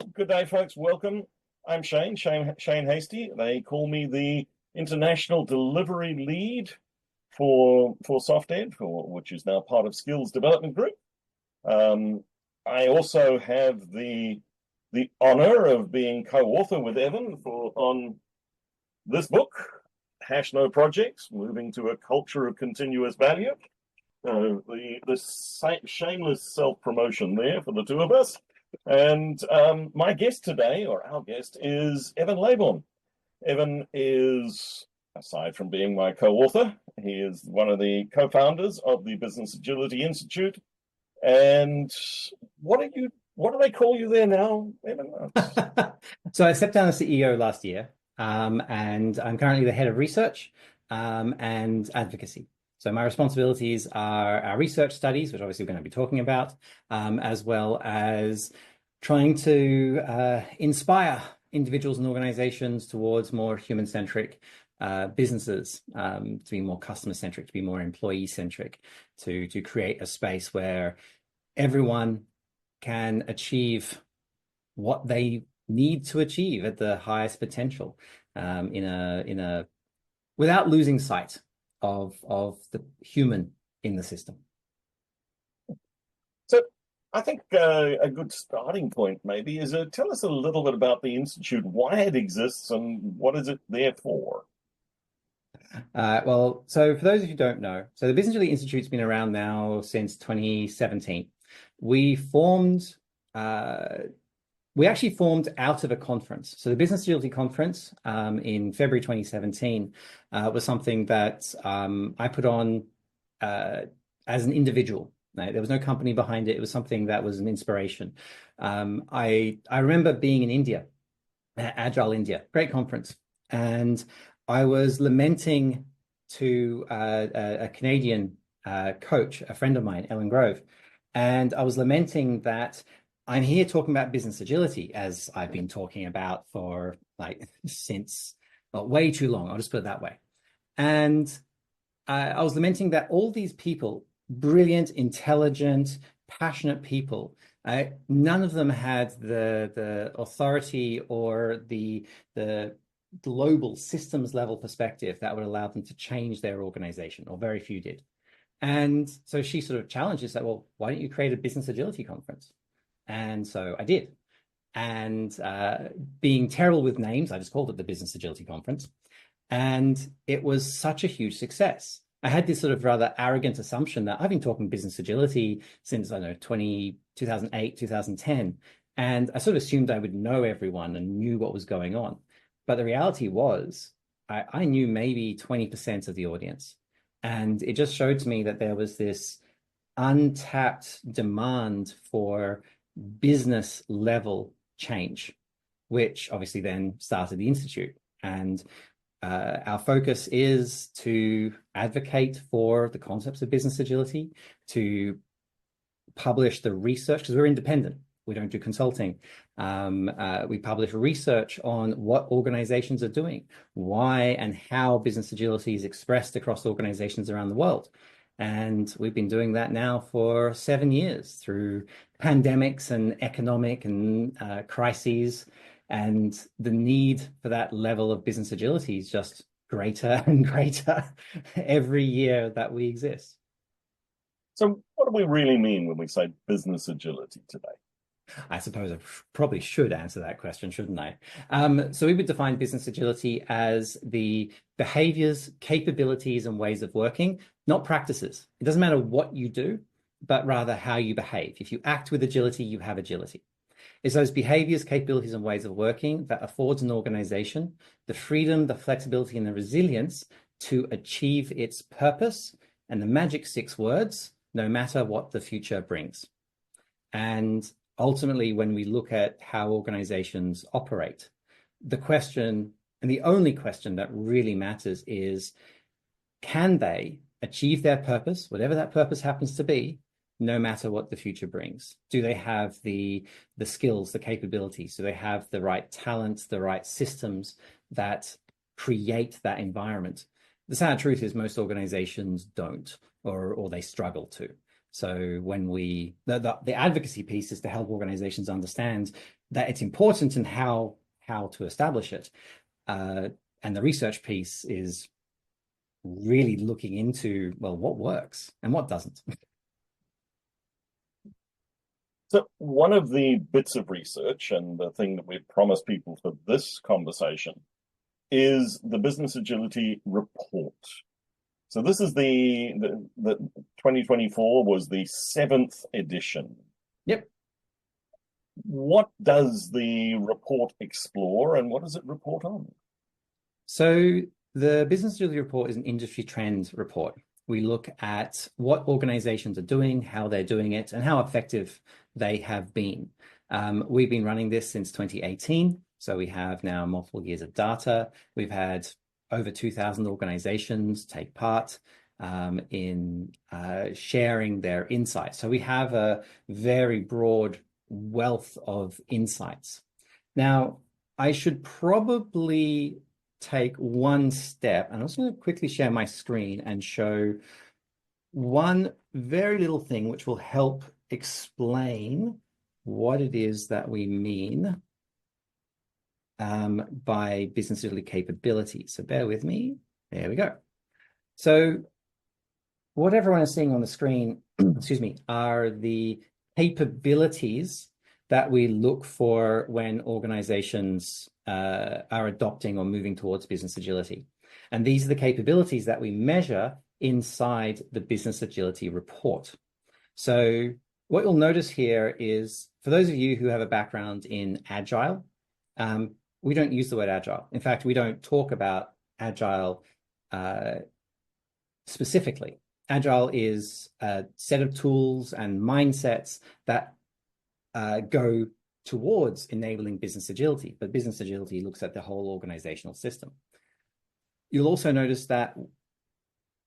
Good day, folks. Welcome. I'm Shane Hastie. They call me the International Delivery Lead for SoftEd, which is now part of Skills Development Group. I also have the honor of being co-author with Evan on this book, Hash No Projects, Moving to a Culture of Continuous Value. The shameless self-promotion there for the two of us. And my guest today, or our guest, is Evan Leybourn. Evan is, aside from being my co-author, he is one of the co-founders of the Business Agility Institute. And what do they call you there now, Evan? So I stepped down as CEO last year, and I'm currently the head of research and advocacy. So my responsibilities are our research studies, which obviously we're going to be talking about, as well as trying to inspire individuals and organizations towards more human-centric businesses, to be more customer-centric, to be more employee-centric, to create a space where everyone can achieve what they need to achieve at the highest potential, without losing sight of the human in the system. So I think a good starting point maybe is tell us a little bit about the Institute, why it exists and what is it there for? Well, so for those of you who don't know, so the Business Agility Institute's been around now since 2017. We actually formed out of a conference. So the Business Agility Conference in February 2017 was something that I put on as an individual. Right? There was no company behind it. It was something that was an inspiration. I remember being in India, Agile India, great conference. And I was lamenting to a Canadian coach, a friend of mine, Ellen Grove. And I was lamenting that I'm here talking about business agility, as I've been talking about for since way too long. I'll just put it that way. And I was lamenting that all these people, brilliant, intelligent, passionate people, none of them had the authority or the global systems level perspective that would allow them to change their organization, or very few did. And so she sort of challenged us, like, well, why don't you create a business agility conference? And so I did. And being terrible with names, I just called it the Business Agility Conference. And it was such a huge success. I had this sort of rather arrogant assumption that I've been talking business agility since, I don't know, 2008, 2010. And I sort of assumed I would know everyone and knew what was going on. But the reality was I knew maybe 20% of the audience. And it just showed to me that there was this untapped demand for business level change, which obviously then started the Institute. And our focus is to advocate for the concepts of business agility, to publish the research, because we're independent. We don't do consulting. We publish research on what organizations are doing, why and how business agility is expressed across organizations around the world. And we've been doing that now for 7 years through pandemics and economic and crises. And the need for that level of business agility is just greater and greater every year that we exist. So what do we really mean when we say business agility today? I suppose I probably should answer that question, shouldn't I? So we would define business agility as the behaviors, capabilities, and ways of working, not practices. It doesn't matter what you do, but rather how you behave. If you act with agility, you have agility. It's those behaviors, capabilities, and ways of working that affords an organization the freedom, the flexibility, and the resilience to achieve its purpose and the magic 6 words, no matter what the future brings. And ultimately, when we look at how organizations operate, the question, and the only question that really matters, is can they achieve their purpose, whatever that purpose happens to be, no matter what the future brings? Do they have the skills, the capabilities? Do they have the right talent, the right systems that create that environment? The sad truth is most organizations don't, or they struggle to. So when the advocacy piece is to help organizations understand that it's important and how to establish it. And the research piece is really looking into, well, what works and what doesn't. So one of the bits of research and the thing that we've promised people for this conversation is the Business Agility Report. So this is the 2024 was the 7th edition. Yep. What does the report explore and what does it report on? So the Business Agility Report is an industry trend report. We look at what organizations are doing, how they're doing it, and how effective they have been. We've been running this since 2018, so we have now multiple years of data. We've had over 2,000 organizations take part in sharing their insights. So we have a very broad wealth of insights. Now, I should probably take one step, and I'm just going to quickly share my screen and show one very little thing which will help explain what it is that we mean by business agility capability. So bear with me. There we go. So what everyone is seeing on the screen, excuse me, are the capabilities that we look for when organizations are adopting or moving towards business agility. And these are the capabilities that we measure inside the Business Agility Report. So what you'll notice here is, for those of you who have a background in Agile, we don't use the word Agile. In fact, we don't talk about Agile specifically. Agile is a set of tools and mindsets that go towards enabling business agility, but business agility looks at the whole organizational system. You'll also notice that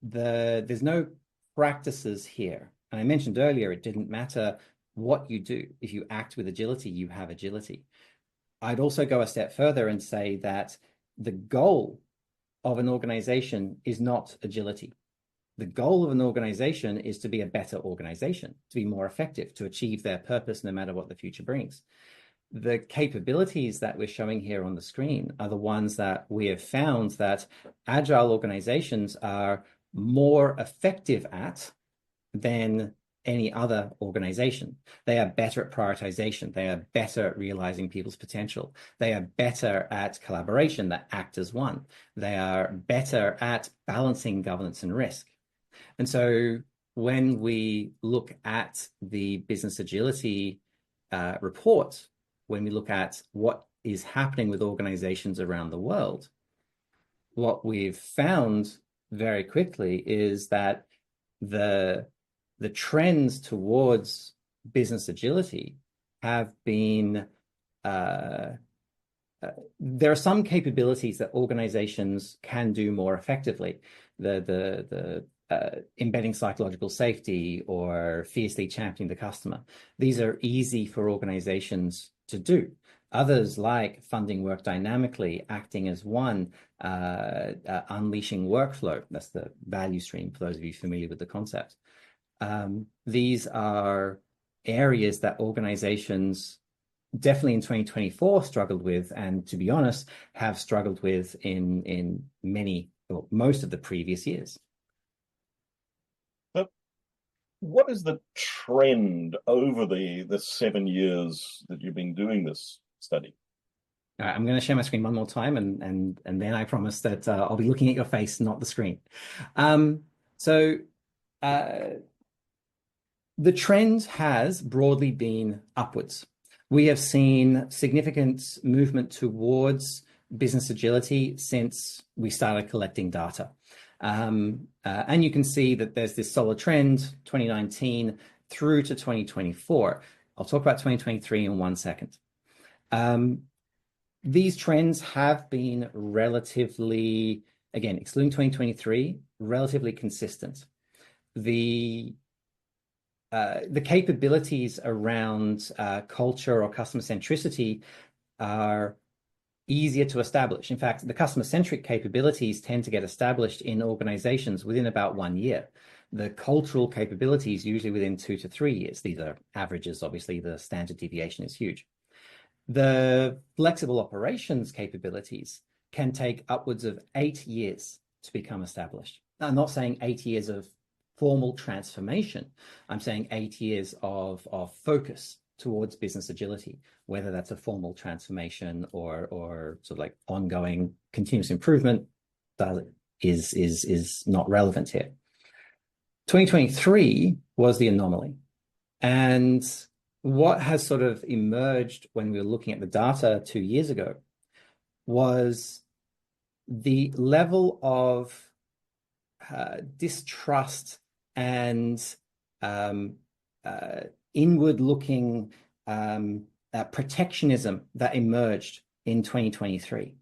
there's no practices here. And I mentioned earlier, it didn't matter what you do. If you act with agility, you have agility. I'd also go a step further and say that the goal of an organization is not agility. The goal of an organization is to be a better organization, to be more effective, to achieve their purpose no matter what the future brings. The capabilities that we're showing here on the screen are the ones that we have found that agile organizations are more effective at than any other organization. They are better at prioritization. They are better at realizing people's potential. They are better at collaboration, that act as one. They are better at balancing governance and risk. And so when we look at the business agility report, when we look at what is happening with organizations around the world, what we've found very quickly is that the trends towards business agility have been, there are some capabilities that organizations can do more effectively. Embedding psychological safety or fiercely championing the customer. These are easy for organizations to do. Others, like funding work dynamically, acting as one, unleashing workflow. That's the value stream for those of you familiar with the concept. These are areas that organizations definitely in 2024 struggled with, and to be honest, have struggled with in many or most of the previous years. What is the trend over the 7 years that you've been doing this study? All right, I'm going to share my screen one more time, and then I promise that I'll be looking at your face, not the screen. The trend has broadly been upwards. We have seen significant movement towards business agility since we started collecting data. And you can see that there's this solid trend, 2019 through to 2024. I'll talk about 2023 in 1 second. These trends have been relatively, again, excluding 2023, relatively consistent. The capabilities around culture or customer centricity are easier to establish. In fact, the customer-centric capabilities tend to get established in organizations within about 1 year. The cultural capabilities usually within 2 to 3 years. These are averages, obviously, the standard deviation is huge. The flexible operations capabilities can take upwards of 8 years to become established. I'm not saying 8 years of formal transformation. I'm saying 8 years of focus towards business agility, whether that's a formal transformation or sort of like ongoing continuous improvement, that is not relevant here. 2023 was the anomaly. And what has sort of emerged when we were looking at the data 2 years ago was the level of distrust and inward-looking protectionism that emerged in 2023.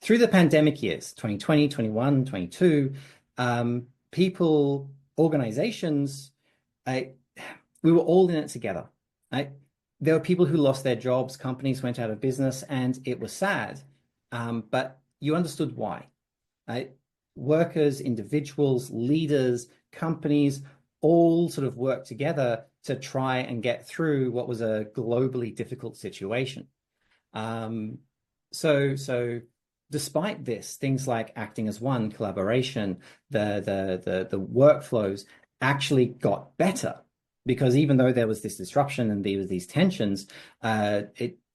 Through the pandemic years, 2020, 21, 22, people, organizations, we were all in it together. Right? There were people who lost their jobs, companies went out of business, and it was sad. But you understood why. Right? Workers, individuals, leaders, companies, all sort of worked together to try and get through what was a globally difficult situation. So despite this, things like acting as one, collaboration, the workflows actually got better, because even though there was this disruption and there was these tensions, from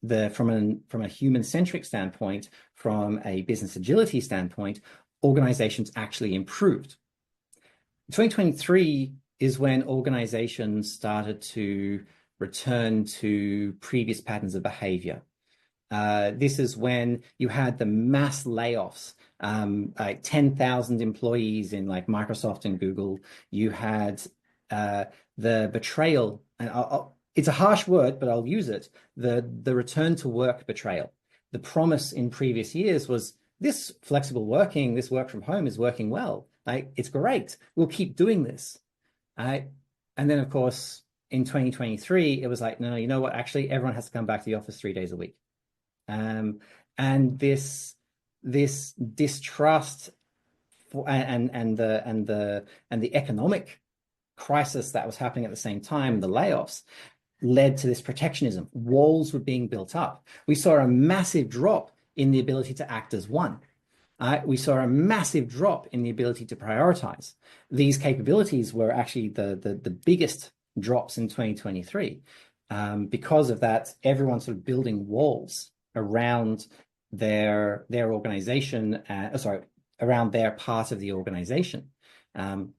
a human-centric standpoint, from a business agility standpoint, organizations actually improved. 2023 is when organizations started to return to previous patterns of behavior. This is when you had the mass layoffs, like 10,000 employees in like Microsoft and Google. You had the betrayal, and it's a harsh word, but I'll use it, the return to work betrayal. The promise in previous years was this flexible working, this work from home is working well. Like, it's great. We'll keep doing this. And then, of course, in 2023, it was like, no, you know what? Actually, everyone has to come back to the office 3 days a week. And this distrust and the economic crisis that was happening at the same time, the layoffs, led to this protectionism. Walls were being built up. We saw a massive drop in the ability to act as one. We saw a massive drop in the ability to prioritize. These capabilities were actually the biggest drops in 2023. Because of that, everyone's sort of building walls around their organization, around their part of the organization,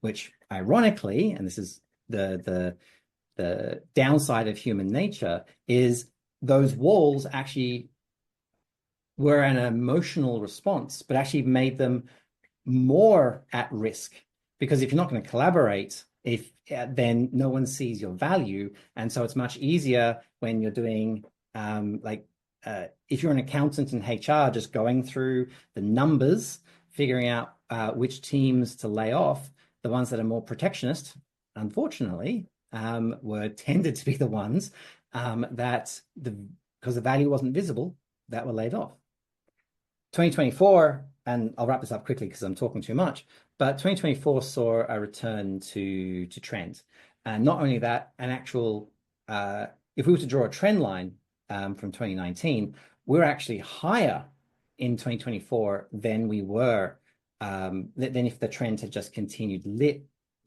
which ironically, and this is the downside of human nature, is those walls actually were an emotional response, but actually made them more at risk. Because if you're not going to collaborate, then no one sees your value. And so it's much easier when you're doing, if you're an accountant in HR, just going through the numbers, figuring out which teams to lay off. The ones that are more protectionist, unfortunately, were tended to be the ones that, because the value wasn't visible, that were laid off. 2024, and I'll wrap this up quickly because I'm talking too much, but 2024 saw a return to trend. And not only that, an actual, if we were to draw a trend line from 2019, we're actually higher in 2024 than we were, than if the trend had just continued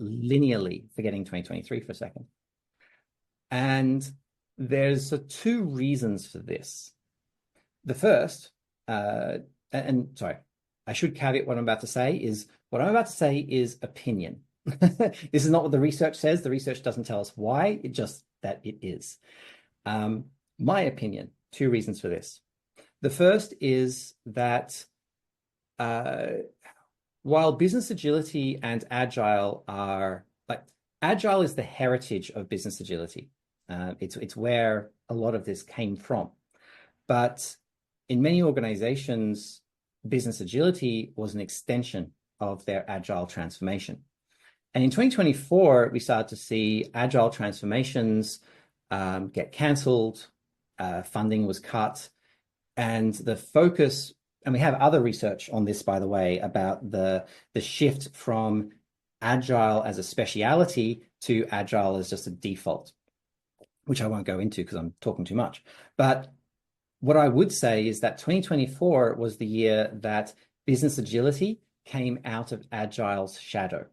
linearly, forgetting 2023 for a second. And there's 2 reasons for this. The first, and sorry, I should caveat what I'm about to say is opinion. This is not what the research says. The research doesn't tell us why, it just that it is. My opinion, 2 reasons for this. The first is that while business agility and agile are, agile is the heritage of business agility. It's where a lot of this came from. But in many organizations, business agility was an extension of their agile transformation. And in 2024, we started to see agile transformations get canceled, funding was cut, and the focus, and we have other research on this, by the way, about the shift from agile as a speciality to agile as just a default, which I won't go into because I'm talking too much. But what I would say is that 2024 was the year that business agility came out of Agile's shadow.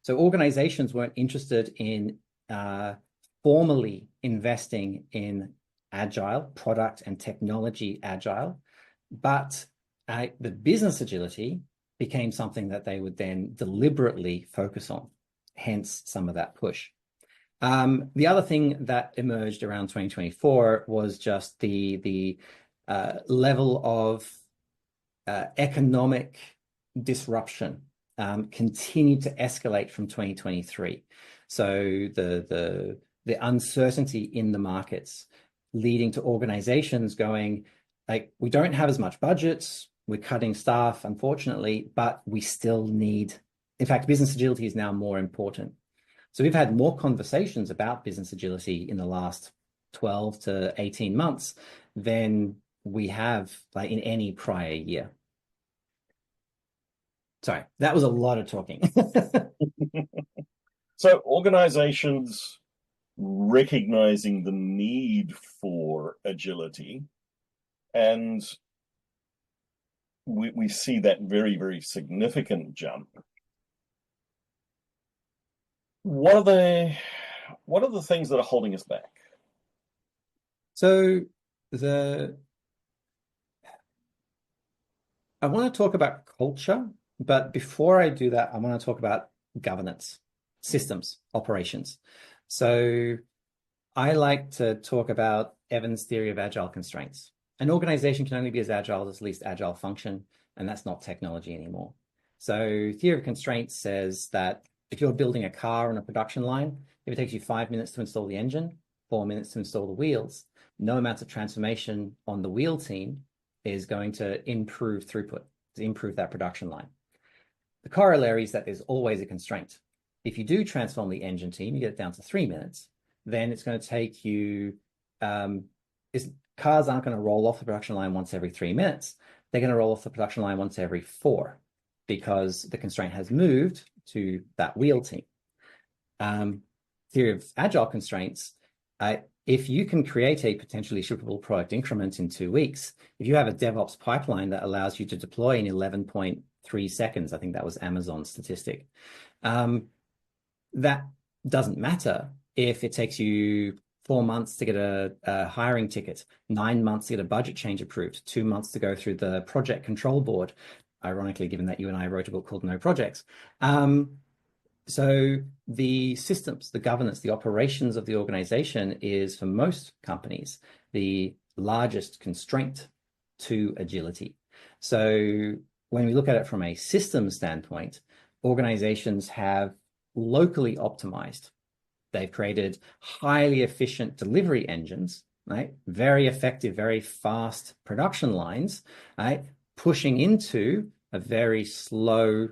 So organizations weren't interested in formally investing in Agile, product and technology Agile, but the business agility became something that they would then deliberately focus on, hence some of that push. The other thing that emerged around 2024 was just the level of economic disruption continued to escalate from 2023. So the uncertainty in the markets leading to organizations going, like, we don't have as much budgets, we're cutting staff, unfortunately, but we still need, in fact, business agility is now more important. So we've had more conversations about business agility in the last 12 to 18 months than we have like in any prior year. Sorry, that was a lot of talking. So organizations recognizing the need for agility, and we see that very, very significant jump. What are the things that are holding us back? So I want to talk about culture, but before I do that, I want to talk about governance, systems, operations. So I like to talk about Evans' theory of agile constraints. An organization can only be as agile as least agile function, and that's not technology anymore. So theory of constraints says that if you're building a car on a production line, if it takes you 5 minutes to install the engine, 4 minutes to install the wheels, no amount of transformation on the wheel team is going to improve throughput, to improve that production line. The corollary is that there's always a constraint. If you do transform the engine team, you get it down to 3 minutes, then it's going to take you, cars aren't going to roll off the production line once every 3 minutes. They're going to roll off the production line once every 4 because the constraint has moved to that wheel team. Theory of agile constraints, if you can create a potentially shippable product increment in 2 weeks, if you have a DevOps pipeline that allows you to deploy in 11.3 seconds, I think that was Amazon's statistic, that doesn't matter if it takes you 4 months to get a hiring ticket, 9 months to get a budget change approved, 2 months to go through the project control board, ironically, given that you and I wrote a book called No Projects. So the systems, the governance, the operations of the organization is, for most companies, the largest constraint to agility. So when we look at it from a systems standpoint, organizations have locally optimized. They've created highly efficient delivery engines, right? Very effective, very fast production lines, right? Pushing into a very slow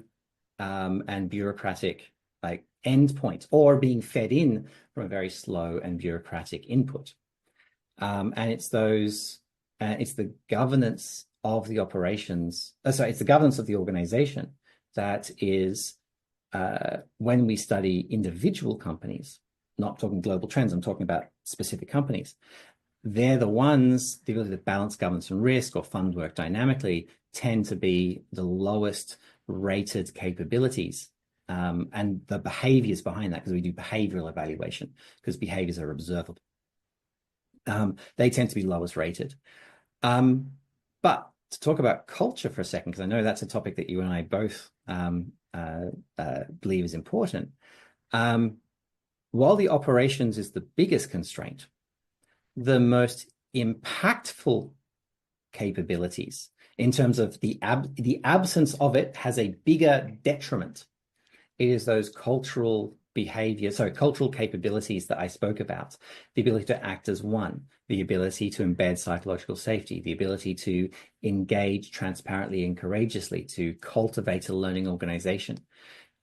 and bureaucratic like endpoint, or being fed in from a very slow and bureaucratic input. And it's the governance of the operations. It's the governance of the organization that is, when we study individual companies, not talking global trends, I'm talking about specific companies. They're the ones, the ability to balance governance and risk or fund work dynamically, tend to be the lowest rated capabilities. And the behaviors behind that, because we do behavioral evaluation, because behaviors are observable. They tend to be lowest rated. But to talk about culture for a second, because I know that's a topic that you and I both believe is important. While the operations is the biggest constraint, the most impactful capabilities in terms of the absence of it has a bigger detriment. It is those cultural behaviors, cultural capabilities that I spoke about, the ability to act as one, the ability to embed psychological safety, the ability to engage transparently and courageously, to cultivate a learning organization.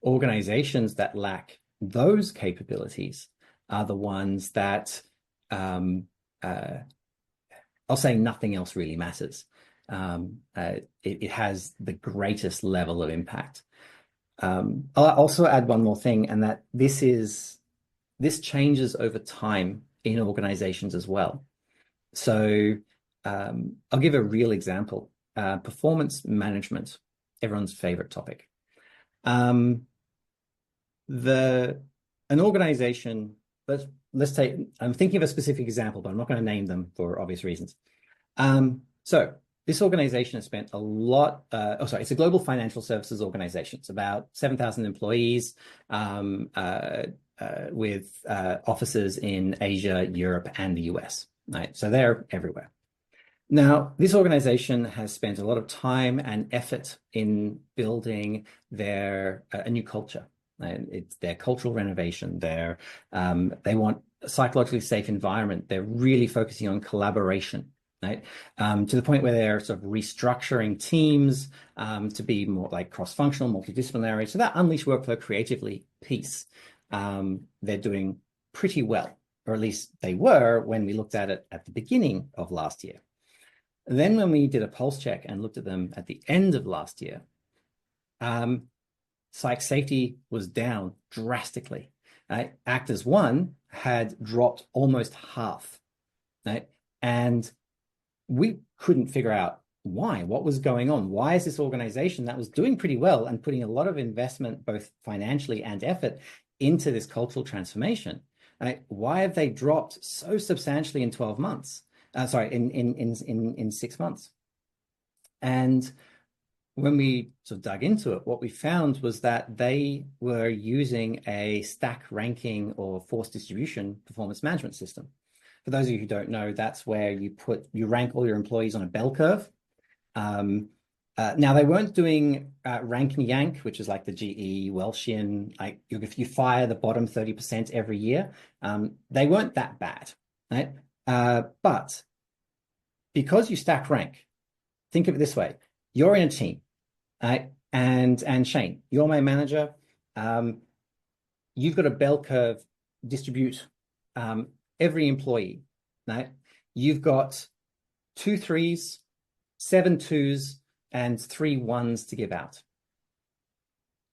Organizations that lack those capabilities are the ones that, I'll say nothing else really matters. It has the greatest level of impact. I'll also add one more thing, and that this changes over time in organizations as well. So I'll give a real example. Performance management, everyone's favorite topic. An organization, let's take, I'm thinking of a specific example, but I'm not going to name them for obvious reasons. So this organization has spent a lot, it's a global financial services organization. It's about 7,000 employees with offices in Asia, Europe, and the US, right? So they're everywhere. Now, this organization has spent a lot of time and effort in building a new culture. It's their cultural renovation. They want a psychologically safe environment. They're really focusing on collaboration, right? To the point where they're sort of restructuring teams to be more like cross-functional, multidisciplinary. So that unleash workflow creatively piece, they're doing pretty well, or at least they were when we looked at it at the beginning of last year. Then when we did a pulse check and looked at them at the end of last year, psych safety was down drastically. Right? Actors 1 had dropped almost half. Right? And we couldn't figure out why, what was going on. Why is this organization that was doing pretty well and putting a lot of investment, both financially and effort, into this cultural transformation? Right? Why have they dropped so substantially in 12 months? In 6 months. And when we sort of dug into it, what we found was that they were using a stack ranking or force distribution performance management system. For those of you who don't know, that's where you rank all your employees on a bell curve. Now they weren't doing rank and yank, which is like the GE Welchian, like if you fire the bottom 30% every year, they weren't that bad, right? But because you stack rank, think of it this way: you're in a team, right? And Shane, you're my manager. You've got a bell curve distribute every employee, right? You've got 2 3s, 7 2s, and 3 1s to give out.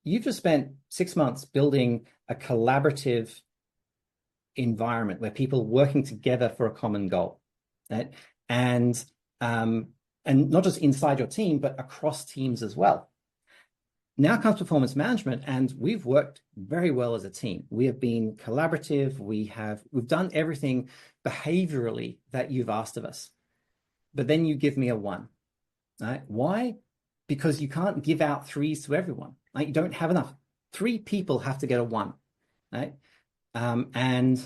You've just spent 6 months building a collaborative environment where people are working together for a common goal, right? And not just inside your team, but across teams as well. Now comes performance management, and we've worked very well as a team. We have been collaborative. We've done everything behaviorally that you've asked of us. But then you give me a 1, right? Why? Because you can't give out 3s to everyone. Right? You don't have enough. 3 people have to get a 1, right? And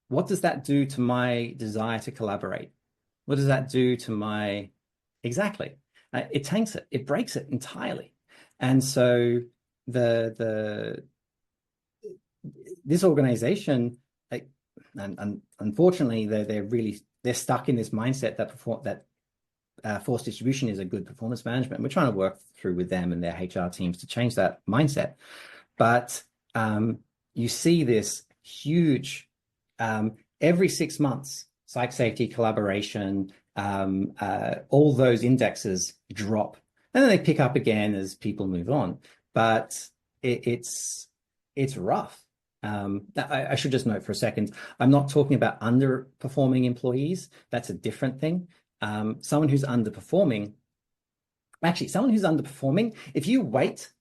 what does that do to my desire to collaborate? What does that do to my... Exactly. It tanks it. It breaks it entirely. And so this organization, and unfortunately, they're stuck in this mindset that force distribution is a good performance management. We're trying to work through with them and their HR teams to change that mindset. But you see this huge, every 6 months, psych safety, collaboration, all those indexes drop. And then they pick up again as people move on. But it's rough. I should just note for a second, I'm not talking about underperforming employees. That's a different thing. Someone who's underperforming, if you wait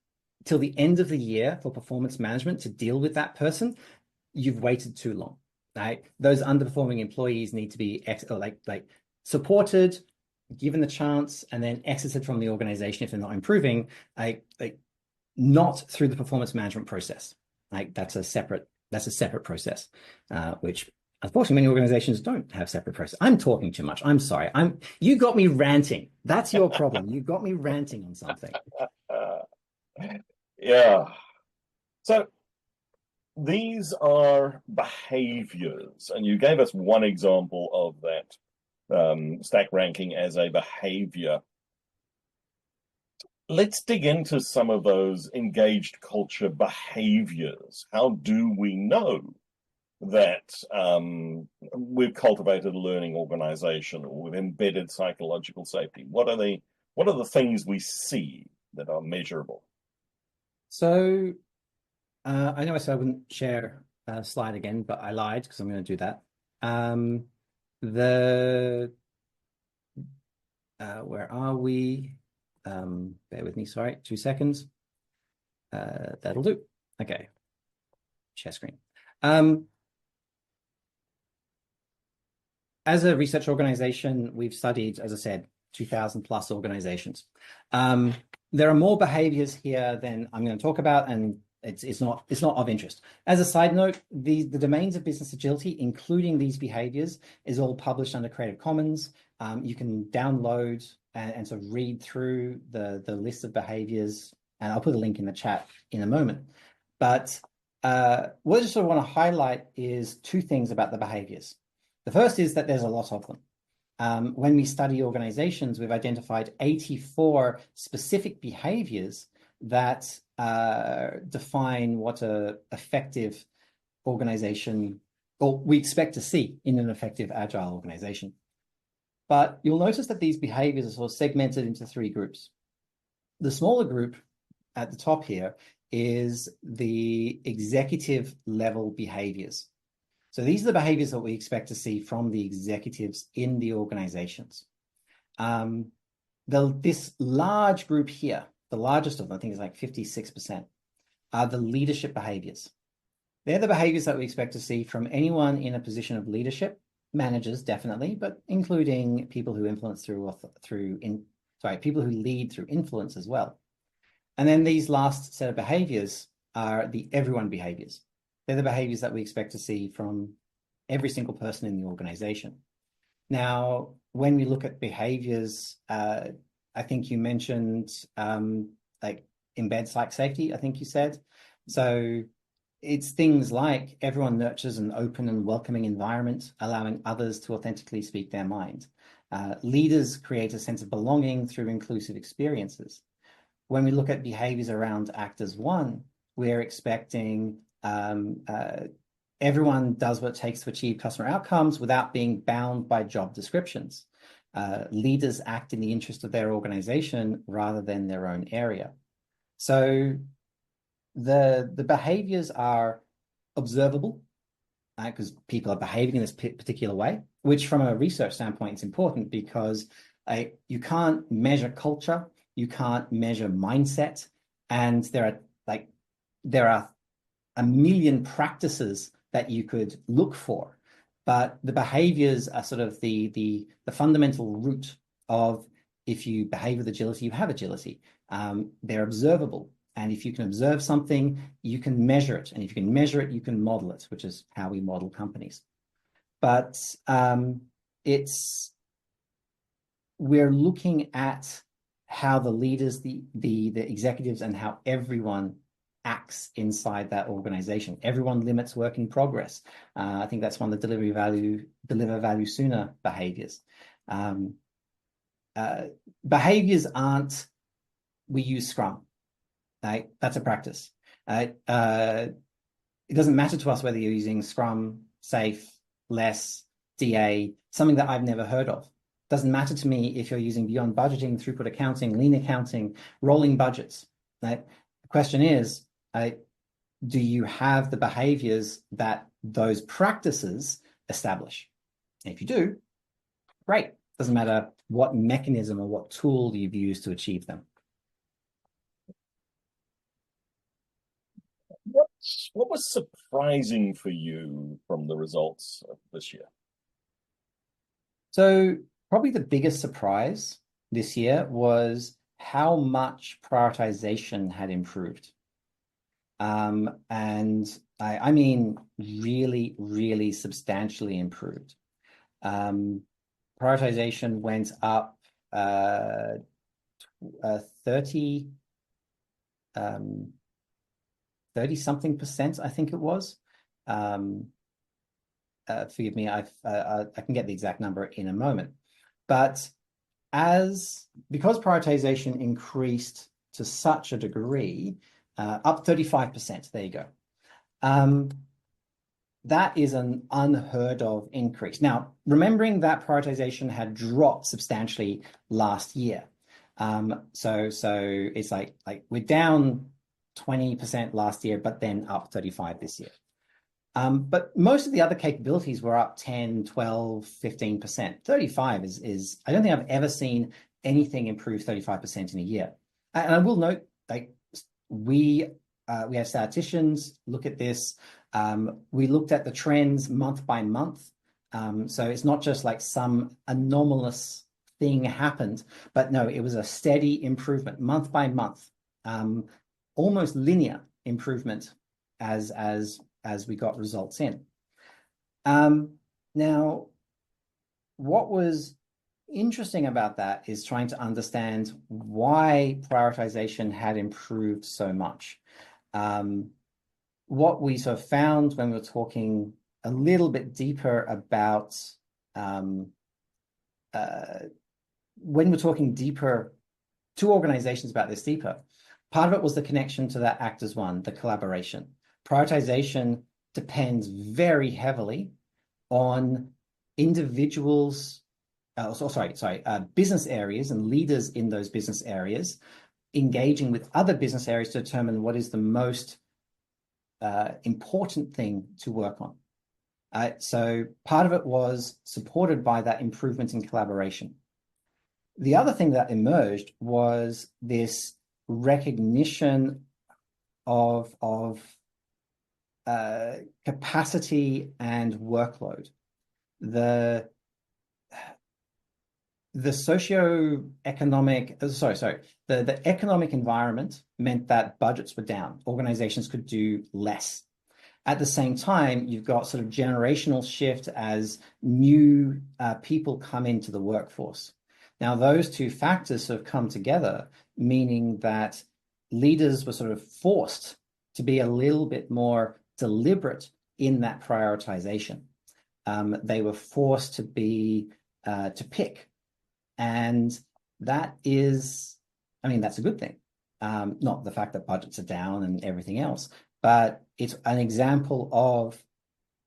till the end of the year for performance management to deal with that person, you've waited too long. Right? Those underperforming employees need to be supported, given the chance, and then exited from the organization if they're not improving, not through the performance management process. That's a separate process, which unfortunately many organizations don't have separate process. I'm talking too much. I'm sorry. You got me ranting. That's your problem. You got me ranting on something. Yeah. So these are behaviors, and you gave us one example of that. Stack ranking as a behavior. Let's dig into some of those engaged culture behaviors. How do we know that we've cultivated a learning organization or we've embedded psychological safety? What are the things we see that are measurable? So I know I said I wouldn't share a slide again, but I lied because I'm going to do that. Where are we? Bear with me, sorry, 2 seconds. That'll do. Okay, share screen. As a research organization, we've studied, as I said, 2,000 plus organizations. There are more behaviors here than I'm going to talk about, and it's not of interest. As a side note, the domains of business agility, including these behaviors, is all published under Creative Commons. You can download and sort of read through the list of behaviors, and I'll put a link in the chat in a moment. But what I just sort of want to highlight is 2 things about the behaviors. The first is that there's a lot of them. When we study organizations, we've identified 84 specific behaviors that define what an effective organization, or we expect to see in an effective agile organization. But you'll notice that these behaviors are sort of segmented into 3 groups. The smaller group at the top here is the executive level behaviors. So these are the behaviors that we expect to see from the executives in the organizations. This large group here, the largest of them, I think is like 56%, are the leadership behaviors. They're the behaviors that we expect to see from anyone in a position of leadership, managers definitely, but including people who influence people who lead through influence as well. And then these last set of behaviors are the everyone behaviors. They're the behaviors that we expect to see from every single person in the organization. Now, when we look at behaviors, I think you mentioned like embed psych safety, I think you said. So it's things like everyone nurtures an open and welcoming environment, allowing others to authentically speak their mind. Leaders create a sense of belonging through inclusive experiences. When we look at behaviors around Act as One, we're expecting everyone does what it takes to achieve customer outcomes without being bound by job descriptions. Leaders act in the interest of their organization rather than their own area. So the behaviors are observable because people are behaving in this particular way, which from a research standpoint is important because you can't measure culture, you can't measure mindset, and there are a million practices that you could look for, but the behaviors are sort of the fundamental root of if you behave with agility, you have agility. They're observable, and if you can observe something, you can measure it, and if you can measure it, you can model it, which is how we model companies. But we're looking at how the leaders, the executives, and how everyone acts inside that organization. Everyone limits work in progress. I think that's one of the deliver value sooner behaviors. Behaviors aren't, we use Scrum. Right? That's a practice. It doesn't matter to us whether you're using Scrum, Safe, Less, DA, something that I've never heard of. Doesn't matter to me if you're using Beyond Budgeting, Throughput Accounting, Lean Accounting, rolling budgets. Right? The question is, do you have the behaviors that those practices establish? And if you do, great. Doesn't matter what mechanism or what tool you've used to achieve them. What was surprising for you from the results of this year? So probably the biggest surprise this year was how much prioritization had improved. And I mean really, really substantially improved. Prioritization went up 30-something%, I think it was. Forgive me, I can get the exact number in a moment. But because prioritization increased to such a degree, up 35%, there you go. That is an unheard of increase. Now, remembering that prioritization had dropped substantially last year. So it's like we're down 20% last year, but then up 35 this year. But most of the other capabilities were up 10, 12, 15%. 35 is I don't think I've ever seen anything improve 35% in a year. And I will note, like, we have statisticians look at this. We looked at the trends month by month. So it's not just like some anomalous thing happened, but no, it was a steady improvement month by month, almost linear improvement as we got results in. Now, what was interesting about that is trying to understand why prioritization had improved so much. What we sort of found when we were talking a little bit deeper about when we're talking deeper to organizations about this deeper, part of it was the connection to that act as one, the collaboration. Prioritization depends very heavily on individuals, business areas and leaders in those business areas engaging with other business areas to determine what is the most important thing to work on. So part of it was supported by that improvement in collaboration. The other thing that emerged was this recognition of capacity and workload. The economic environment meant that budgets were down. Organizations could do less. At the same time, you've got sort of generational shift as new people come into the workforce. Now, those two factors sort of come together, meaning that leaders were sort of forced to be a little bit more deliberate in that prioritization. They were forced to pick. And that is, I mean, that's a good thing. Not the fact that budgets are down and everything else, but it's an example of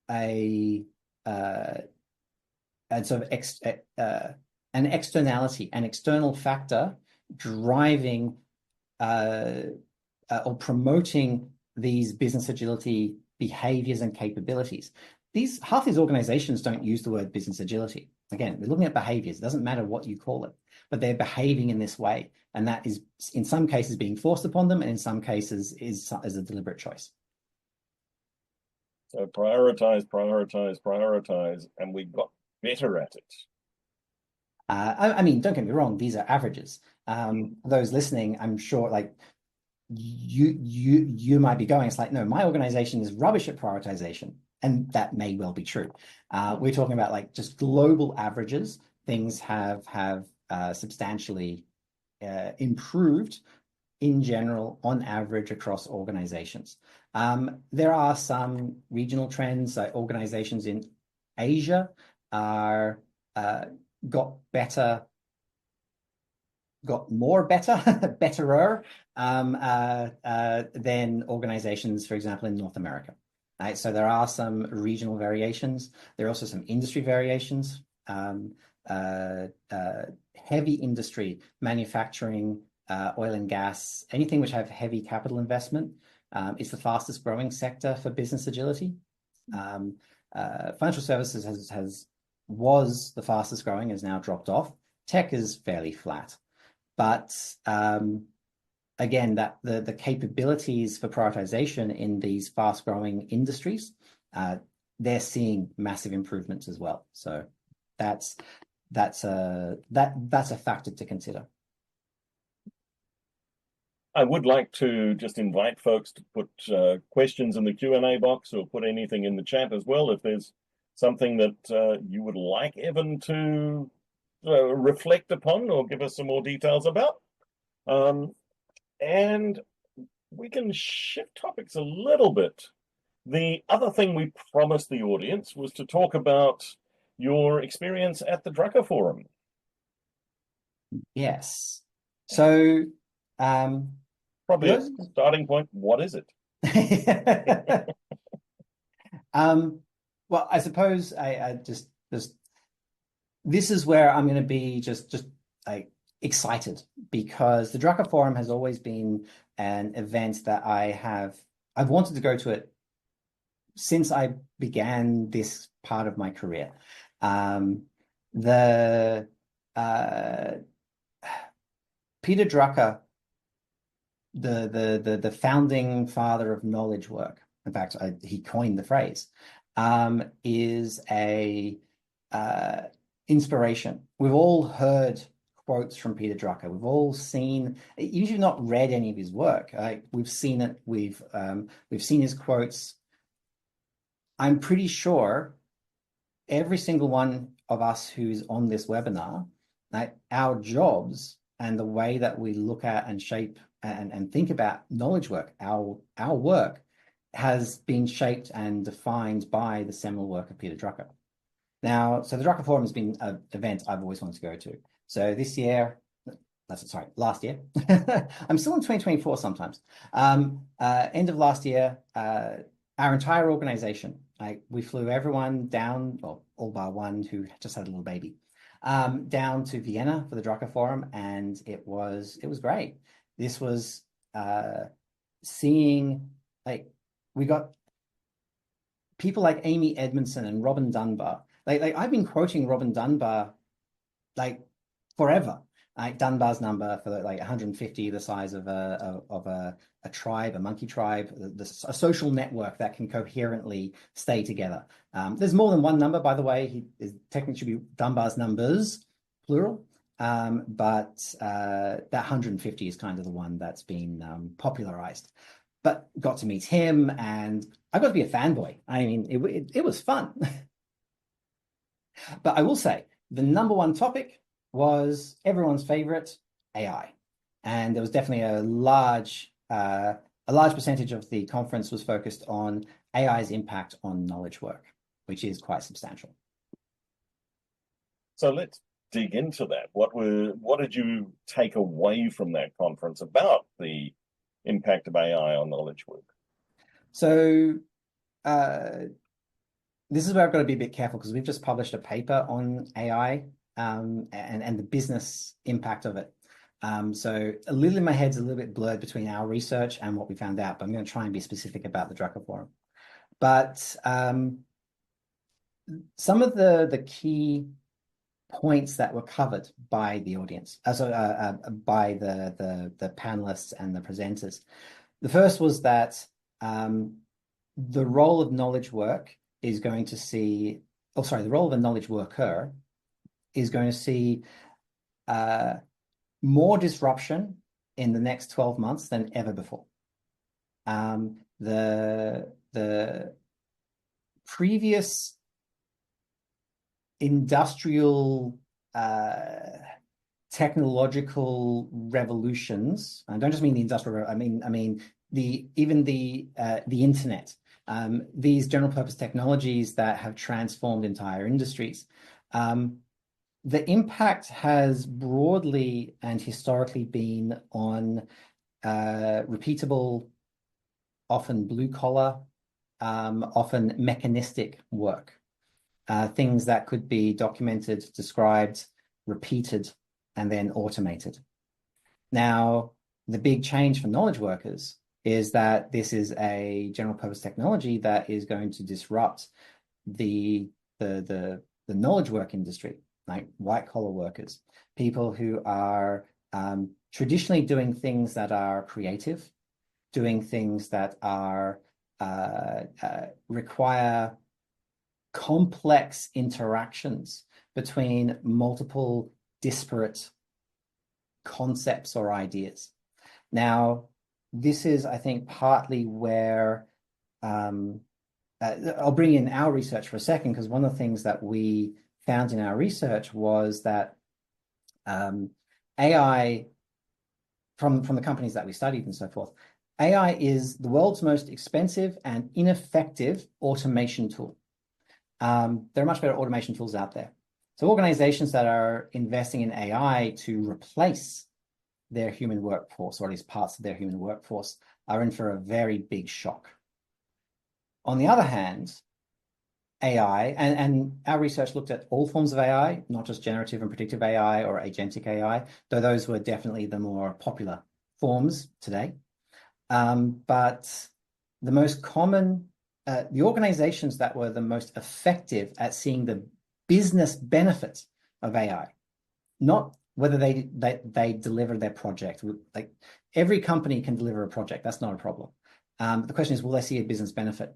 an externality, an external factor driving or promoting these business agility behaviors and capabilities. Half these organizations don't use the word business agility. Again, we're looking at behaviors. It doesn't matter what you call it, but they're behaving in this way. And that is, in some cases, being forced upon them, and in some cases is a deliberate choice. So prioritize, and we got better at it. I mean, don't get me wrong, these are averages. Those listening, I'm sure, like, you might be going, it's like, no, my organization is rubbish at prioritization. And that may well be true. We're talking about like just global averages. Things have substantially improved in general, on average, across organizations. There are some regional trends. Organizations in Asia got more betterer than organizations, for example, in North America. Right, so there are some regional variations. There are also some industry variations. Heavy industry, manufacturing, oil and gas, anything which have heavy capital investment is the fastest growing sector for business agility. Financial services was the fastest growing, has now dropped off. Tech is fairly flat. But again, that the capabilities for prioritization in these fast-growing industries, they're seeing massive improvements as well. So that's a factor to consider. I would like to just invite folks to put questions in the Q&A box, or put anything in the chat as well if there's something that you would like Evan to reflect upon or give us some more details about. And we can shift topics a little bit. The other thing we promised the audience was to talk about your experience at the Drucker Forum. Yes. So probably a starting point, what is it? Well, I suppose I just this is where I'm going to be just like excited, because the Drucker Forum has always been an event that I've wanted to go to it since I began this part of my career. The Peter Drucker, the founding father of knowledge work, in fact, he coined the phrase, is a inspiration. We've all heard quotes from Peter Drucker. We've all seen, even if you've not read any of his work, we've seen it. We've seen his quotes. I'm pretty sure every single one of us who's on this webinar, our jobs and the way that we look at and shape and think about knowledge work, our work has been shaped and defined by the seminal work of Peter Drucker. Now, so the Drucker Forum has been an event I've always wanted to go to. So this year, last year, I'm still in 2024 sometimes. End of last year, our entire organization, we flew everyone down, or all bar one who just had a little baby, down to Vienna for the Drucker Forum, and it was great. This was seeing, we got people like Amy Edmondson and Robin Dunbar. I've been quoting Robin Dunbar forever. Dunbar's number for 150, the size of a tribe, a monkey tribe, a social network that can coherently stay together. There's more than one number, by the way. Technically should be Dunbar's numbers, plural. But that 150 is kind of the one that's been popularized. But got to meet him, and I got to be a fanboy. I mean, it was fun. But I will say, the number one topic was everyone's favorite, AI. And there was definitely a large percentage of the conference was focused on AI's impact on knowledge work, which is quite substantial. So let's dig into that. What did you take away from that conference about the impact of AI on knowledge work? So this is where I've got to be a bit careful, because we've just published a paper on AI and the business impact of it. So a little in my head's a little bit blurred between our research and what we found out, but I'm going to try and be specific about the Drucker Forum. But some of the key points that were covered by the audience, by the panelists and the presenters. The first was that the role of knowledge work is going to see, the role of a knowledge worker is going to see more disruption in the next 12 months than ever before. The previous industrial technological revolutions, I don't just mean the industrial, I mean even the internet, these general purpose technologies that have transformed entire industries. The impact has broadly and historically been on repeatable, often blue collar, often mechanistic work. Things that could be documented, described, repeated, and then automated. Now, the big change for knowledge workers is that this is a general purpose technology that is going to disrupt the knowledge work industry, like white collar workers, people who are traditionally doing things that are creative, doing things that are require complex interactions between multiple disparate concepts or ideas. Now, this is, I think, partly where I'll bring in our research for a second, because one of the things that we found in our research was that AI, from the companies that we studied and so forth, AI is the world's most expensive and ineffective automation tool. There are much better automation tools out there. So organizations that are investing in AI to replace their human workforce, or at least parts of their human workforce, are in for a very big shock. On the other hand, AI, and our research looked at all forms of AI, not just generative and predictive AI or agentic AI, though those were definitely the more popular forms today. But the most common the organizations that were the most effective at seeing the business benefits of AI, not whether they deliver their project. Like every company can deliver a project. That's not a problem. The question is, will they see a business benefit?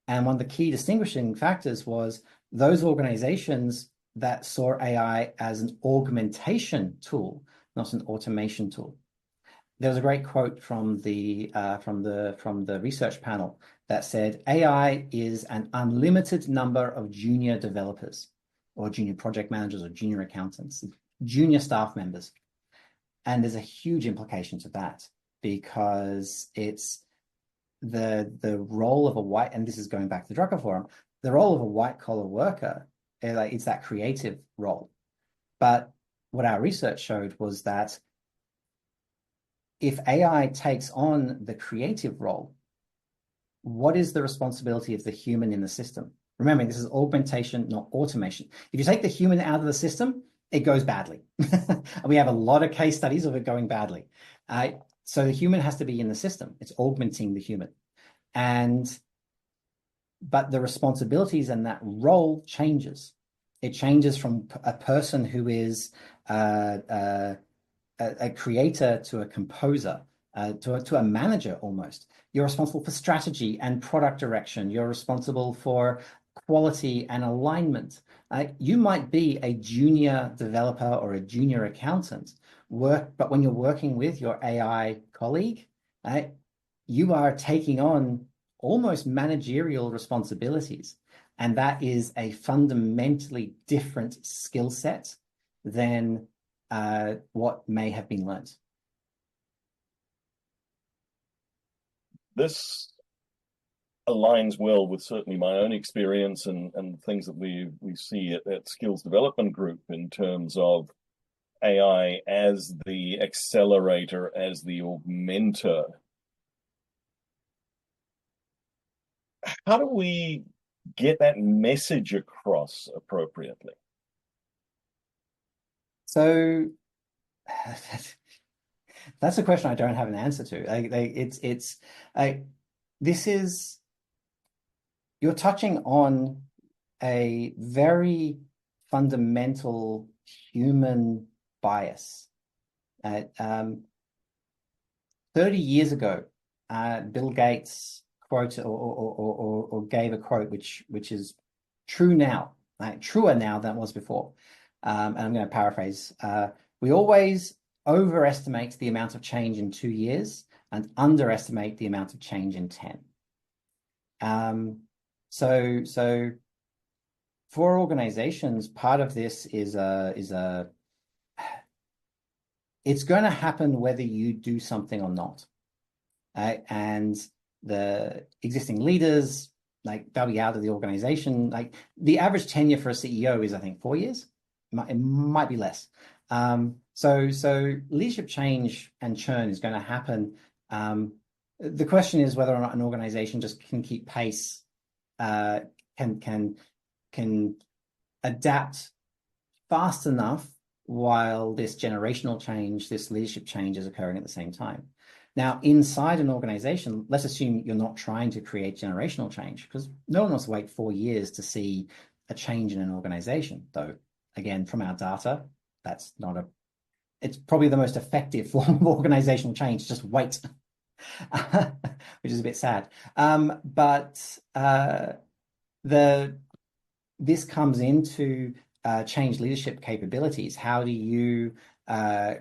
And one of the key distinguishing factors was those organizations that saw AI as an augmentation tool, not an automation tool. There was a great quote from the research panel that said, AI is an unlimited number of junior developers or junior project managers or junior accountants, junior staff members. And there's a huge implication to that, because it's the role of a white, and this is going back to the Drucker Forum, the role of a white collar worker, it's that creative role. But what our research showed was that if AI takes on the creative role, what is the responsibility of the human in the system? Remember, this is augmentation, not automation. If you take the human out of the system, it goes badly. And we have a lot of case studies of it going badly. So the human has to be in the system. It's augmenting the human. But the responsibilities and that role changes. It changes from a person who is a creator to a composer, to a manager almost. You're responsible for strategy and product direction. You're responsible for quality and alignment. You might be a junior developer or a junior accountant, but when you're working with your AI colleague, you are taking on almost managerial responsibilities. And that is a fundamentally different skill set than what may have been learned. This aligns well with certainly my own experience and things that we see at Skills Development Group in terms of AI as the accelerator, as the augmenter. How do we get that message across appropriately? So that's a question I don't have an answer to. You're touching on a very fundamental human bias. 30 years ago, Bill Gates quoted or gave a quote which is true now, truer now than it was before. And I'm going to paraphrase. We always overestimate the amount of change in 2 years and underestimate the amount of change in 10. So for organizations, part of this is it's going to happen whether you do something or not. And the existing leaders, they'll be out of the organization. The average tenure for a CEO is, I think, 4 years. It might be less. So leadership change and churn is going to happen. The question is whether or not an organization just can keep pace, can adapt fast enough while this generational change, this leadership change is occurring at the same time. Now, inside an organization, let's assume you're not trying to create generational change, because no one wants to wait 4 years to see a change in an organization. Though, again, from our data, it's probably the most effective form of organizational change, just wait, which is a bit sad. But this comes into change leadership capabilities. How do you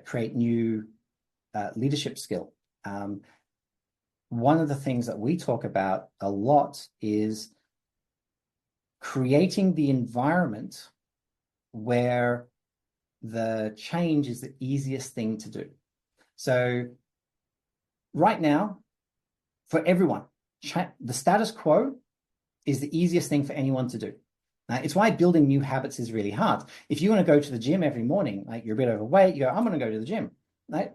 create new leadership skill? One of the things that we talk about a lot is creating the environment where the change is the easiest thing to do. So right now, for everyone, the status quo is the easiest thing for anyone to do. It's why building new habits is really hard. If you want to go to the gym every morning, you're a bit overweight, you go, I'm going to go to the gym. Right?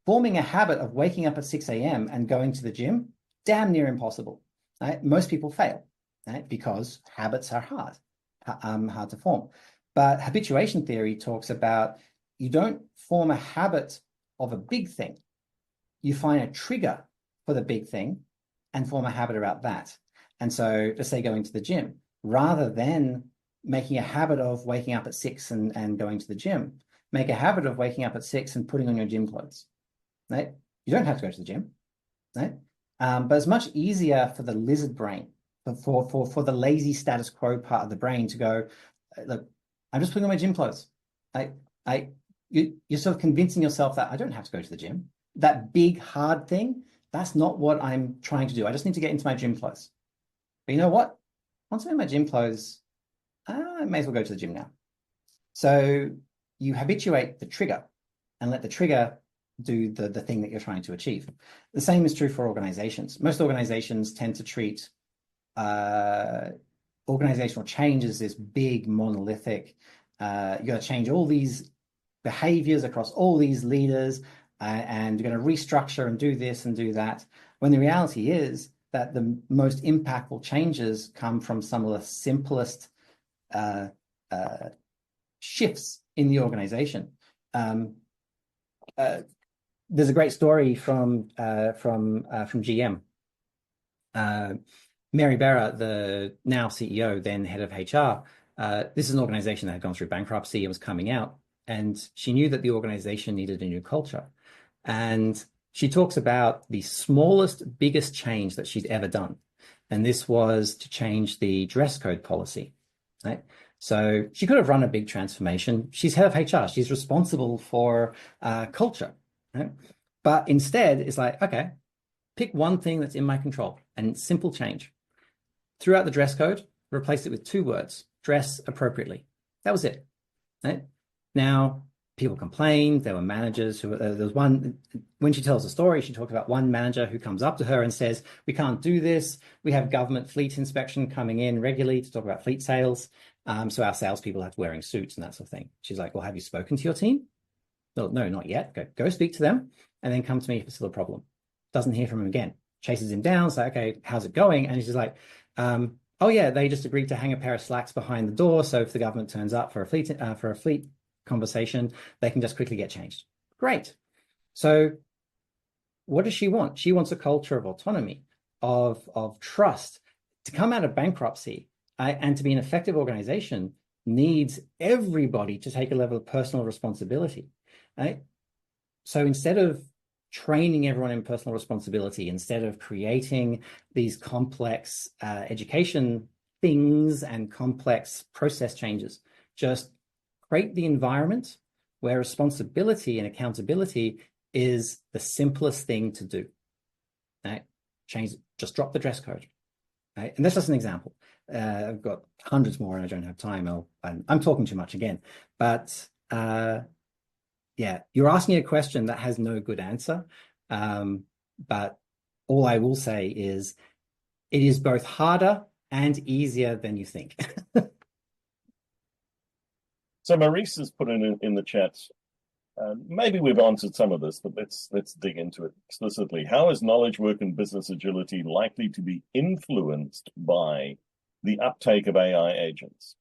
Forming a habit of waking up at 6 a.m. and going to the gym, damn near impossible. Right? Most people fail, right? Because habits are hard to form. But habituation theory talks about you don't form a habit of a big thing. You find a trigger for the big thing and form a habit about that. And so let's say going to the gym, rather than making a habit of waking up at 6 and going to the gym, make a habit of waking up at 6 and putting on your gym clothes, right? You don't have to go to the gym, right? But it's much easier for the lizard brain, for the lazy status quo part of the brain to go, look, I'm just putting on my gym clothes. You're sort of convincing yourself that I don't have to go to the gym. That big, hard thing, that's not what I'm trying to do. I just need to get into my gym clothes. But you know what? Once I'm in my gym clothes, I may as well go to the gym now. So you habituate the trigger and let the trigger do the thing that you're trying to achieve. The same is true for organizations. Most organizations tend to treat organizational change as this big monolithic, you got to change all these behaviors across all these leaders, and you're going to restructure and do this and do that. When the reality is that the most impactful changes come from some of the simplest shifts in the organization. There's a great story from GM. Mary Barra, the now CEO, then head of HR. This is an organization that had gone through bankruptcy and was coming out, and she knew that the organization needed a new culture. And she talks about the smallest, biggest change that she'd ever done. And this was to change the dress code policy, right? So she could have run a big transformation. She's head of HR. She's responsible for culture, right? But instead, it's like, okay, pick one thing that's in my control and simple change. Threw out the dress code, replaced it with 2 words, dress appropriately. That was it, right? Now, people complained. There were managers who, there was one, when she tells the story, she talks about one manager who comes up to her and says, we can't do this. We have government fleet inspection coming in regularly to talk about fleet sales. So our salespeople have wearing suits and that sort of thing. She's like, well, have you spoken to your team? No, not yet. Go speak to them and then come to me if it's still a problem. Doesn't hear from him again. Chases him down. It's like, okay, how's it going? And he's just like, oh yeah, they just agreed to hang a pair of slacks behind the door. So if the government turns up for a fleet conversation, they can just quickly get changed. Great. So what does she want? She wants a culture of autonomy, of trust. To come out of bankruptcy and to be an effective organization needs everybody to take a level of personal responsibility, right? So instead of training everyone in personal responsibility, instead of creating these complex education things and complex process changes, just create the environment where responsibility and accountability is the simplest thing to do. Right? Just drop the dress code. Right? And that's just an example. I've got hundreds more and I don't have time. I'm talking too much again. But yeah, you're asking a question that has no good answer. But all I will say is it is both harder and easier than you think. So Maurice has put in the chat, maybe we've answered some of this, but let's dig into it explicitly. How is knowledge work and business agility likely to be influenced by the uptake of AI agents?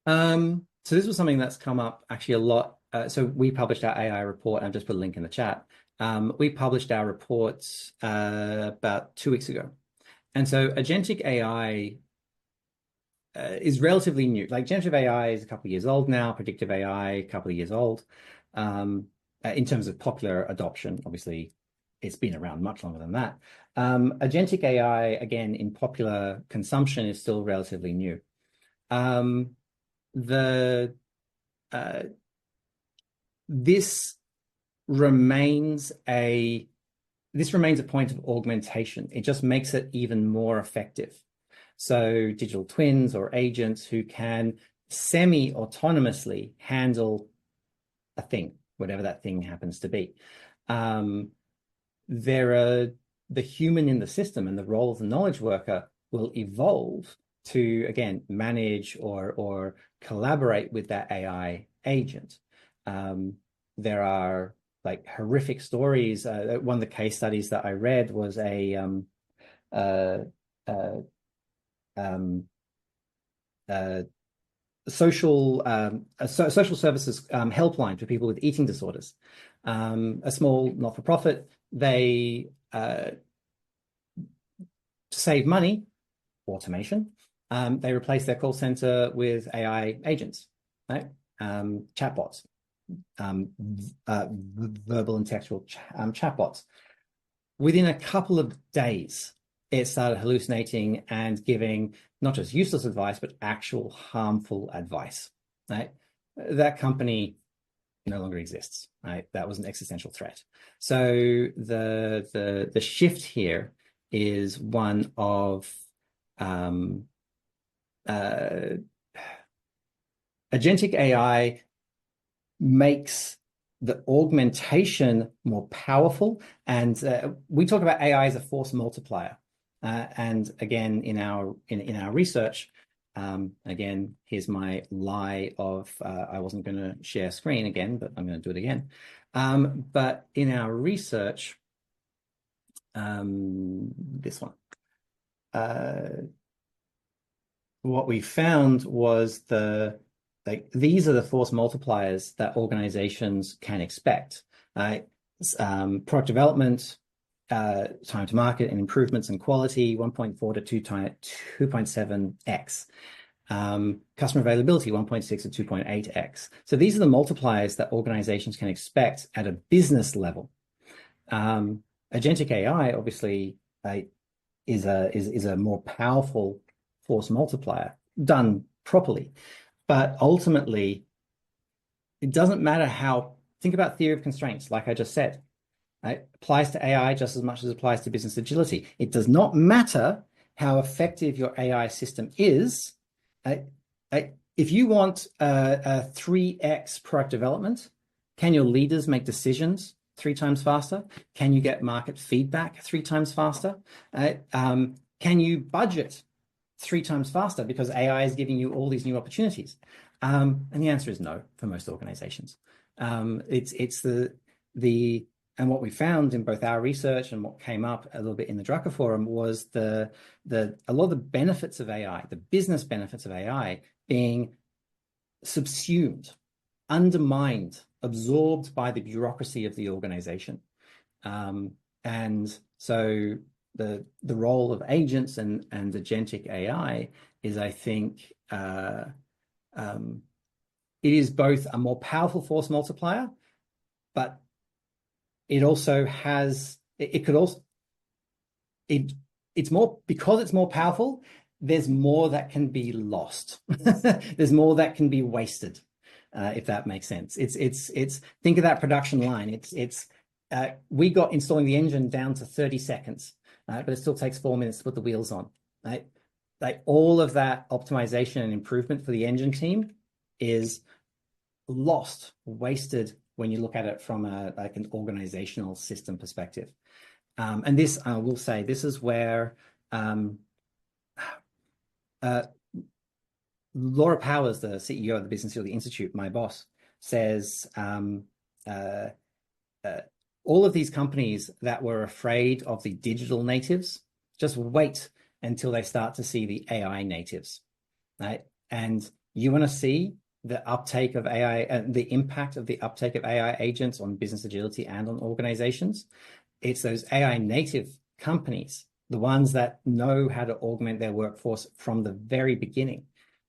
So this was something that's come up actually a lot. So we published our AI report. I've just put a link in the chat. We published our reports about 2 weeks ago. And so agentic AI is relatively new. Like generative AI is a couple of years old now, predictive AI, a couple of years old. In terms of popular adoption, obviously, it's been around much longer than that. Agentic AI, again, in popular consumption is still relatively new. This remains a point of augmentation. It just makes it even more effective. So digital twins or agents who can semi-autonomously handle a thing, whatever that thing happens to be. The human in the system and the role of the knowledge worker will evolve to, again, manage or collaborate with that AI agent. There are like horrific stories. One of the case studies that I read was a social services helpline for people with eating disorders. A small not-for-profit. They to save money, automation, they replace their call center with AI agents, right? Chatbots, verbal and textual chatbots. Within a couple of days, it started hallucinating and giving not just useless advice, but actual harmful advice, right? That company no longer exists, right? That was an existential threat. So the shift here is one of agentic AI makes the augmentation more powerful, and we talk about AI as a force multiplier. And again, in our research, again, here's my lie of I wasn't going to share screen again, but I'm going to do it again. But in our research, this one, what we found was these are the force multipliers that organizations can expect. Product development, time to market and improvements in quality, 1.4 to 2.7x. Customer availability, 1.6 to 2.8x. So these are the multipliers that organizations can expect at a business level. Agentic AI, obviously, is a more powerful force multiplier done properly. But ultimately, it doesn't matter how, think about theory of constraints, like I just said. It applies to AI just as much as it applies to business agility. It does not matter how effective your AI system is. If you want a 3x product development, can your leaders make decisions 3 times faster? Can you get market feedback 3 times faster? Can you budget 3 times faster because AI is giving you all these new opportunities? And the answer is no for most organizations. And what we found in both our research and what came up a little bit in the Drucker Forum was a lot of the benefits of AI, the business benefits of AI, being subsumed, undermined, absorbed by the bureaucracy of the organization. And so the role of agents and agentic AI is, I think, it is both a more powerful force multiplier, but it also has, it's more, because it's more powerful, there's more that can be lost. There's more that can be wasted, if that makes sense. It's think of that production line. We got installing the engine down to 30 seconds, but it still takes 4 minutes to put the wheels on, right? Like all of that optimization and improvement for the engine team is lost, wasted when you look at it from an organizational system perspective. And this, I will say, this is where Laura Powers, the CEO of the Business Agility Institute, my boss, says all of these companies that were afraid of the digital natives, just wait until they start to see the AI natives, right? And you want to see the uptake of AI and the impact of the uptake of AI agents on business agility and on organizations. It's those AI native companies, the ones that know how to augment their workforce from the very beginning.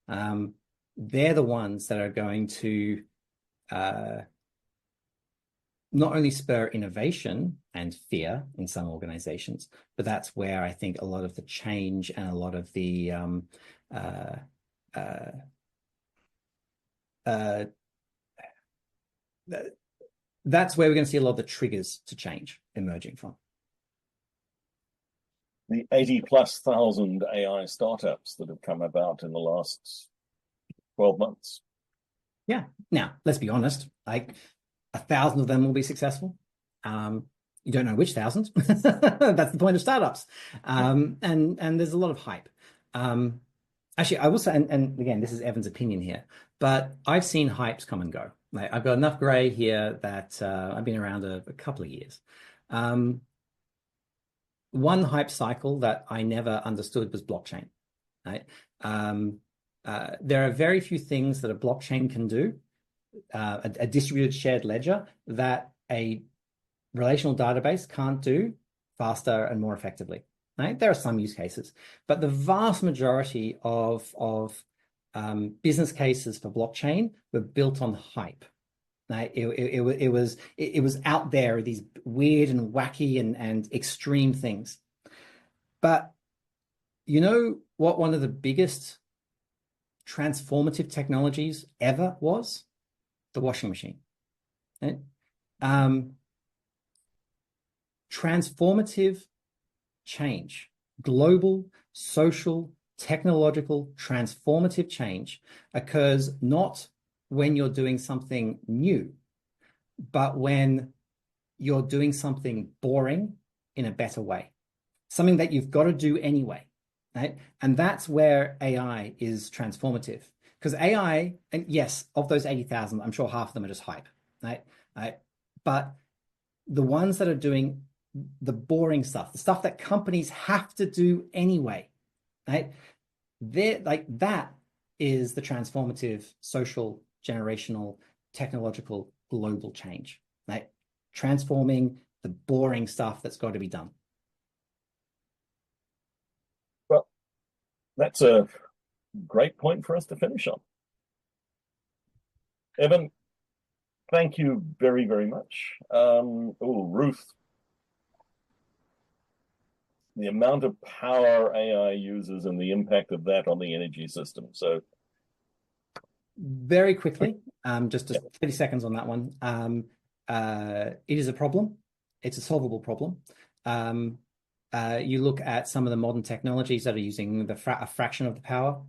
They're the ones that are going to not only spur innovation and fear in some organizations, but that's where I think a lot of the change and a lot of the that's where we're going to see a lot of the triggers to change emerging from. The 80,000+ AI startups that have come about in the last 12 months. Yeah. Now, let's be honest, like 1,000 of them will be successful. You don't know which 1,000. That's the point of startups. And there's a lot of hype. Actually, I will say, and again, this is Evan's opinion here, but I've seen hypes come and go. Like, I've got enough gray here that I've been around a couple of years. One hype cycle that I never understood was blockchain, right? There are very few things that a blockchain can do, a distributed shared ledger, that a relational database can't do faster and more effectively, right? There are some use cases, but the vast majority of business cases for blockchain were built on hype. Right? It was out there, these weird and wacky and extreme things. But you know what one of the biggest transformative technologies ever was? The washing machine. Right? Transformative change, global, social, technological, transformative change occurs not when you're doing something new, but when you're doing something boring in a better way, something that you've got to do anyway, right? And that's where AI is transformative. Because AI, and yes, of those 80,000, I'm sure half of them are just hype, right? But the ones that are doing the boring stuff, the stuff that companies have to do anyway, right? They're like, that is the transformative social, generational, technological, global change, right? Transforming the boring stuff that's got to be done. Well, that's a great point for us to finish on. Evan, thank you very, very much. Ruth, the amount of power AI uses and the impact of that on the energy system. So very quickly, just 30 seconds on that one. It is a problem. It's a solvable problem. You look at some of the modern technologies that are using a fraction of the power.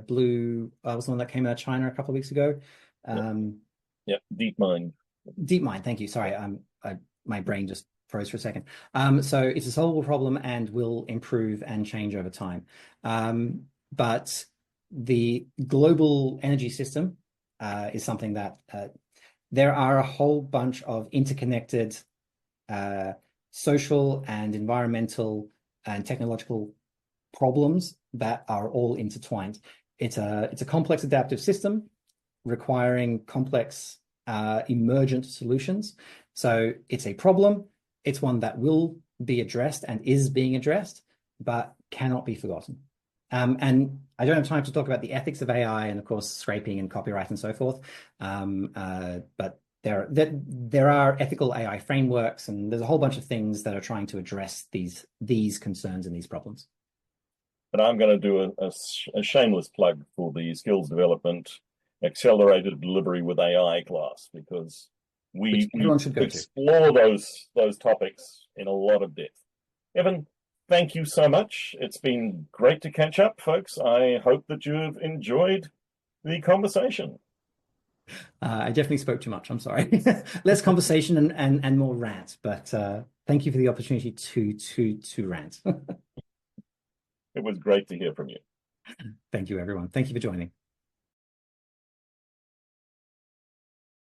Blue was the one that came out of China a couple of weeks ago. DeepMind. DeepMind, thank you. Sorry, my brain just froze for a second. So it's a solvable problem and will improve and change over time. But the global energy system is something that there are a whole bunch of interconnected social and environmental and technological problems that are all intertwined. It's a complex adaptive system requiring complex emergent solutions. So it's a problem. It's one that will be addressed and is being addressed, but cannot be forgotten. And I don't have time to talk about the ethics of AI and, of course, scraping and copyright and so forth. But there are ethical AI frameworks, and there's a whole bunch of things that are trying to address these concerns and these problems. And I'm going to do a shameless plug for the skills development accelerated delivery with AI class, because we should go explore those topics in a lot of depth. Evan, thank you so much. It's been great to catch up, folks. I hope that you've enjoyed the conversation. I definitely spoke too much. I'm sorry. Less conversation and more rant, but thank you for the opportunity to rant. It was great to hear from you. Thank you, everyone. Thank you for joining.